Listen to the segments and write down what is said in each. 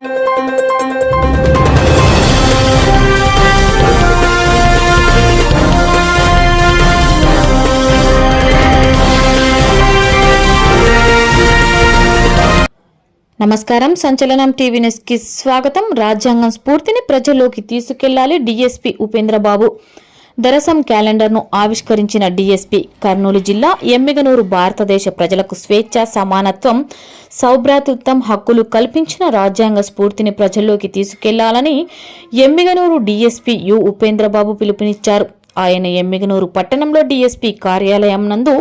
నమస్కారం. సంచలనం TV news కి స్వాగతం. రాజ్యాంగం స్ఫూర్తిని ప్రజల్లోకి తీసుకెళ్లాలి. డీఎస్పీ ఉపేంద్రబాబు దరసం క్యాలెండర్ను ఆవిష్కరించిన డీఎస్పీ కర్నూలు జిల్లా ఎమ్మిగనూరు భారతదేశ ప్రజలకు స్వేచ్ఛ, సమానత్వం, సౌభ్రాతృత్వం హక్కులు కల్పించిన రాజ్యాంగ స్ఫూర్తిని ప్రజల్లోకి తీసుకెళ్లాలని ఎమ్మిగనూరు డీఎస్పీ యు ఉపేంద్రబాబు పిలుపునిచ్చారు. ఆయన ఎమ్మిగనూరు పట్టణంలో డీఎస్పీ కార్యాలయం నందు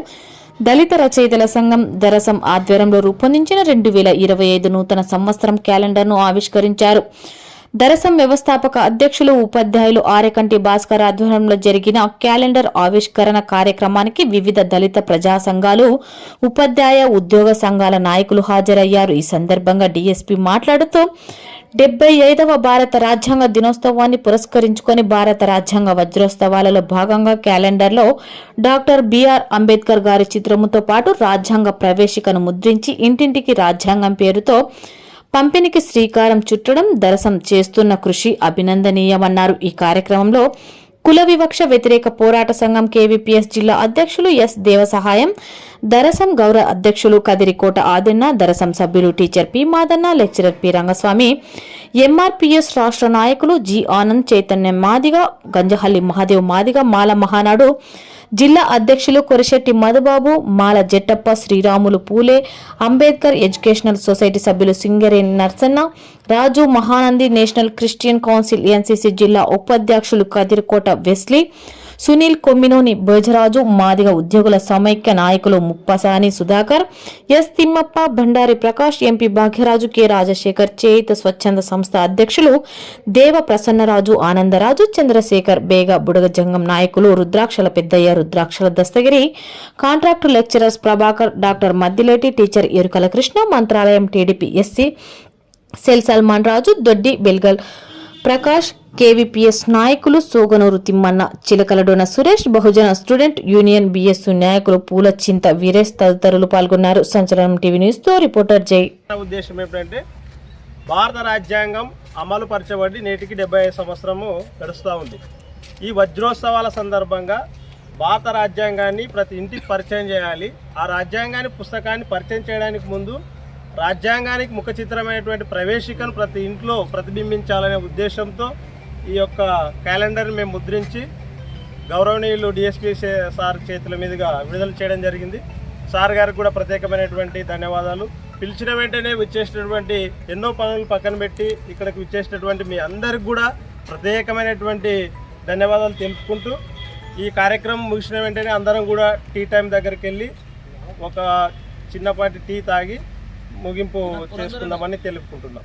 దళిత రచయితల సంఘం దరసం ఆధ్వర్యంలో రూపొందించిన 2025 నూతన సంవత్సరం క్యాలెండర్ను ఆవిష్కరించారు. దరసం వ్యవస్థాపక అధ్యక్షులు ఉపాధ్యాయులు ఆరెకంటి భాస్కర్ ఆధ్వర్యంలో జరిగిన క్యాలెండర్ ఆవిష్కరణ కార్యక్రమానికి వివిధ దళిత ప్రజా సంఘాలు, ఉపాధ్యాయ, ఉద్యోగ సంఘాల నాయకులు హాజరయ్యారు. ఈ సందర్భంగా డీఎస్పీ మాట్లాడుతూ 75వ భారత రాజ్యాంగ దినోత్సవాన్ని పురస్కరించుకొని భారత రాజ్యాంగ వజ్రోత్సవాలలో భాగంగా క్యాలెండర్లో డాక్టర్ బిఆర్ అంబేద్కర్ గారి చిత్రముతో పాటు రాజ్యాంగ ప్రవేశికను ముద్రించి ఇంటింటికి రాజ్యాంగం పేరుతో పంపిణీకి శ్రీకారం చుట్టడం దరసం చేస్తున్న కృషి అభినందనీయమన్నారు. ఈ కార్యక్రమంలో కుల వివక్ష వ్యతిరేక పోరాట సంఘం కేవీపీఎస్ జిల్లా అధ్యక్షులు ఎస్ దేవసహాయం, దరసం గౌరవ అధ్యక్షులు కదిరికోట ఆదిన్న, దరసం సభ్యులు teacher P Madanna, lecturer P Rangaswamy, MRPS రాష్ట్ర నాయకులు జి ఆనంద్, చైతన్య మాదిగ, గంజహల్లి మహాదేవ్ మాదిగ, మాల మహానాడు జిల్లా అధ్యక్షులు కొరిశెట్టి మధుబాబు, మాల జట్టప్ప, శ్రీరాములు పూలే, అంబేద్కర్ ఎడ్యుకేషనల్ సొసైటీ సభ్యులు Singareni Narsanna, Raju, Mahanandi, National Christian Council NCC జిల్లా ఉపాధ్యక్షులు కదిరికోట వెస్లీ, సునీల్, కొమ్మినోని భోజరాజు, మాదిగ ఉద్యోగుల సమైక్య నాయకులు Muppasani Sudhakar, S Thimmappa, Bhandari Prakash, MP Bhagyaraju, K Rajasekhar, చేయిత స్వచ్ఛంద సంస్థ అధ్యక్షులు దేవ ప్రసన్నరాజు, ఆనందరాజు, చంద్రశేఖర్, బేగ బుడగ జంగం నాయకులు Rudrakshala Peddayya, Rudrakshala Dastagiri, contract lecturers Prabhakar, doctor Maddileti, teacher Erukala Krishna, Mantralayam TDP SC cell Salman Raju, Doddi Belgal Prakash, KVPS నాయకులు Soganur Thimmanna, Chilakaladona Suresh, Bahujan Student Union BSU నాయకులు పూల చింత వీరేష్ తదితరులు పాల్గొన్నారు. సంచలనం టీవీ న్యూస్ తో రిపోర్టర్ జై. ఉద్దేశం ఏంటంటే భారత రాజ్యాంగం అమలు పరచబడి నేటికి 75 సంవత్సరము గడుస్తూ ఉంది. ఈ వజ్రోత్సవాల సందర్భంగా భారత రాజ్యాంగాన్ని ప్రతి ఇంటికి పరిచయం చేయాలి. ఆ రాజ్యాంగాన్ని పుస్తకాన్ని పరిచయం చేయడానికి ముందు రాజ్యాంగానికి ముఖ చిత్రమైనటువంటి ప్రవేశికను ప్రతి ఇంట్లో ప్రతిబింబించాలనే ఉద్దేశంతో ఈ యొక్క క్యాలెండర్ని మేము ముద్రించి గౌరవనీయులు డిఎస్పీ సార్ చేతుల మీదుగా విడుదల చేయడం జరిగింది. సార్ గారికి కూడా ప్రత్యేకమైనటువంటి ధన్యవాదాలు. పిలిచిన వెంటనే విచ్చేసినటువంటి ఎన్నో పనులు పక్కన పెట్టి ఇక్కడికి విచ్చేసినటువంటి మీ అందరికి కూడా ప్రత్యేకమైనటువంటి ధన్యవాదాలు తెలుపుకుంటూ ఈ కార్యక్రమం ముగిసిన వెంటనే అందరం కూడా టీ టైం దగ్గరికి వెళ్ళి ఒక చిన్నపాటి టీ తాగి ముగింపు చేసుకుందామని తెలుపుకుంటున్నాం.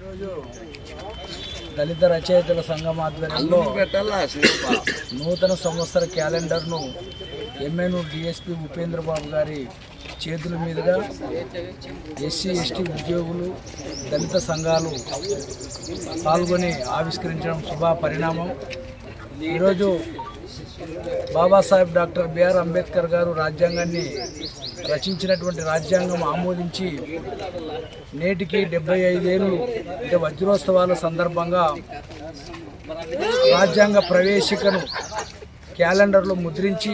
దళిత రచయితల సంఘం ఆధ్వర్యంలో నూతన సంవత్సర క్యాలెండర్ను ఎమ్మెనూరు డిఎస్పీ ఉపేంద్రబాబు గారి చేతుల మీదుగా ఎస్సీ ఎస్టీ ఉద్యోగులు, దళిత సంఘాలు పాల్గొని ఆవిష్కరించడం శుభ పరిణామం. ఈరోజు బాబాసాహెబ్ డాక్టర్ బిఆర్ అంబేద్కర్ గారు రాజ్యాంగాన్ని రచించినటువంటి రాజ్యాంగం ఆమోదించి నేటికి 75 ఏళ్ళు అంటే వజ్రోత్సవాల సందర్భంగా రాజ్యాంగ ప్రవేశికను క్యాలెండర్లో ముద్రించి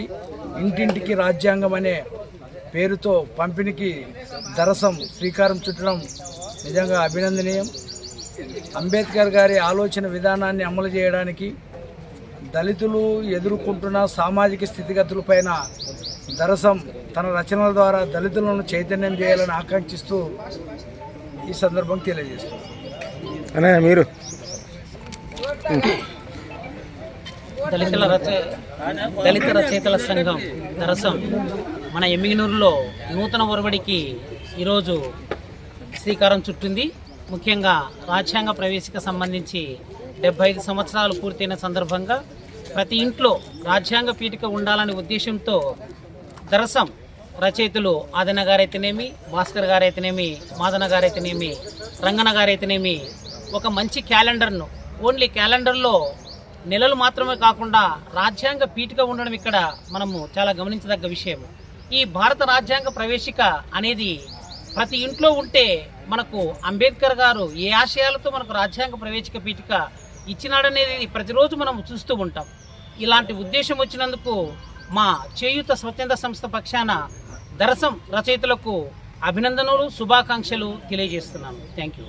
ఇంటింటికి రాజ్యాంగం అనే పేరుతో పంపిణీకి దరసం శ్రీకారం చుట్టడం నిజంగా అభినందనీయం. అంబేద్కర్ గారి ఆలోచన విధానాన్ని అమలు చేయడానికి దళితులు ఎదుర్కొంటున్న సామాజిక స్థితిగతులపైన దరసం తన రచనల ద్వారా దళితులను చైతన్యం చేయాలని ఆకాంక్షిస్తూ ఈ సందర్భంగా తెలియజేస్తున్నారు. మీరు దళిత రచయితల సంఘం దరసం మన ఎమ్మిగనూరులో నూతన ఒరవడికి ఈరోజు శ్రీకారం చుట్టింది. ముఖ్యంగా రాజ్యాంగ ప్రవేశిక సంబంధించి 75 సంవత్సరాలు పూర్తయిన సందర్భంగా ప్రతి ఇంట్లో రాజ్యాంగ పీఠిక ఉండాలనే ఉద్దేశంతో దరసం రచయితలు ఆదన్న గారైతేనేమి, భాస్కర్ గారైతేనేమి, మాదన్న గారైతేనేమి, రంగన్న గారైతేనేమి ఒక మంచి క్యాలెండర్ను, ఓన్లీ క్యాలెండర్లో నెలలు మాత్రమే కాకుండా రాజ్యాంగ పీఠిక ఉండడం ఇక్కడ మనము చాలా గమనించదగ్గ విషయం. ఈ భారత రాజ్యాంగ ప్రవేశిక అనేది ప్రతి ఇంట్లో ఉంటే మనకు అంబేద్కర్ గారు ఏ ఆశయాలతో మనకు రాజ్యాంగ ప్రవేశిక పీఠిక ఇచ్చినాడనేది ప్రతిరోజు మనం చూస్తూ ఉంటాం. ఇలాంటి ఉద్దేశం వచ్చినందుకు మా చేయూత స్వచ్ఛంద సంస్థ పక్షాన దరసం రచయితలకు అభినందనలు, శుభాకాంక్షలు తెలియజేస్తున్నాను. Thank you.